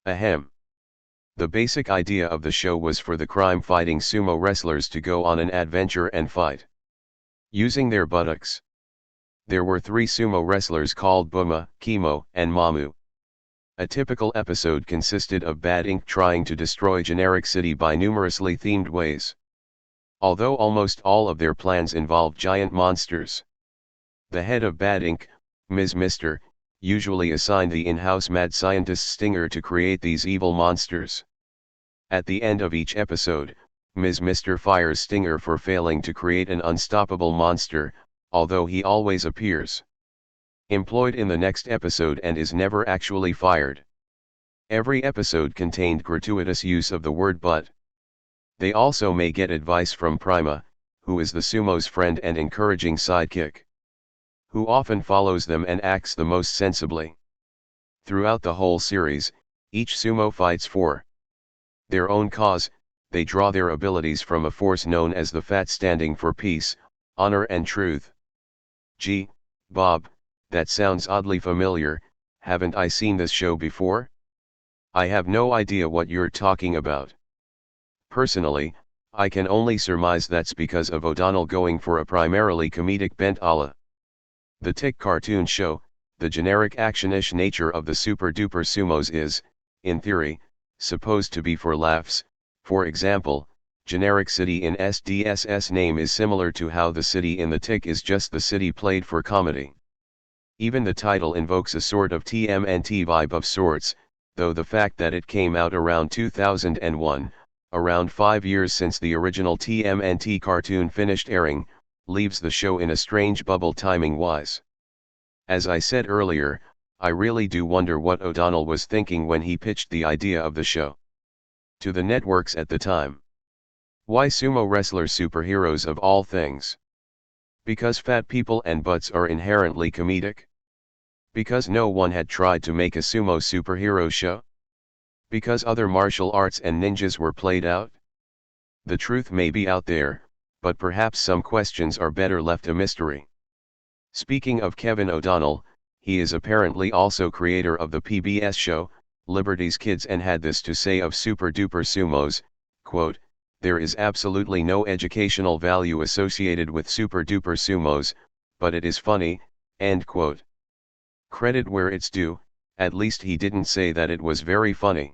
Ahem. The basic idea of the show was for the crime-fighting sumo wrestlers to go on an adventure and fight using their buttocks. There were 3 sumo wrestlers called Buma, Kimo, and Mamu. A typical episode consisted of Bad Ink trying to destroy Generic City by numerously themed ways. Although almost all of their plans involved giant monsters. The head of Bad Ink, Ms. Mr., usually assigned the in-house mad scientist Stinger to create these evil monsters. At the end of each episode, Ms. Mr. fires Stinger for failing to create an unstoppable monster, although he always appears employed in the next episode and is never actually fired. Every episode contained gratuitous use of the word but. They also may get advice from Prima, who is the sumo's friend and encouraging sidekick, who often follows them and acts the most sensibly. Throughout the whole series, each sumo fights for their own cause. They draw their abilities from a force known as the FAT, standing for peace, honor and truth. Gee, Bob, that sounds oddly familiar. Haven't I seen this show before? I have no idea what you're talking about. Personally, I can only surmise that's because of O'Donnell going for a primarily comedic bent a la the Tick cartoon show. The generic action-ish nature of the Super Duper Sumos is, in theory, supposed to be for laughs. For example, Generic City in SDSS name is similar to how the city in the Tick is just the city played for comedy. Even the title invokes a sort of TMNT vibe of sorts, though the fact that it came out around 2001, around 5 years since the original TMNT cartoon finished airing, leaves the show in a strange bubble timing-wise. As I said earlier, I really do wonder what O'Donnell was thinking when he pitched the idea of the show to the networks at the time. Why sumo wrestler superheroes of all things? Because fat people and butts are inherently comedic? Because no one had tried to make a sumo superhero show? Because other martial arts and ninjas were played out? The truth may be out there, but perhaps some questions are better left a mystery. Speaking of Kevin O'Donnell, he is apparently also creator of the PBS show, Liberty's Kids, and had this to say of Super Duper Sumos, quote, "There is absolutely no educational value associated with Super Duper Sumos, but it is funny," end quote. Credit where it's due, at least he didn't say that it was very funny.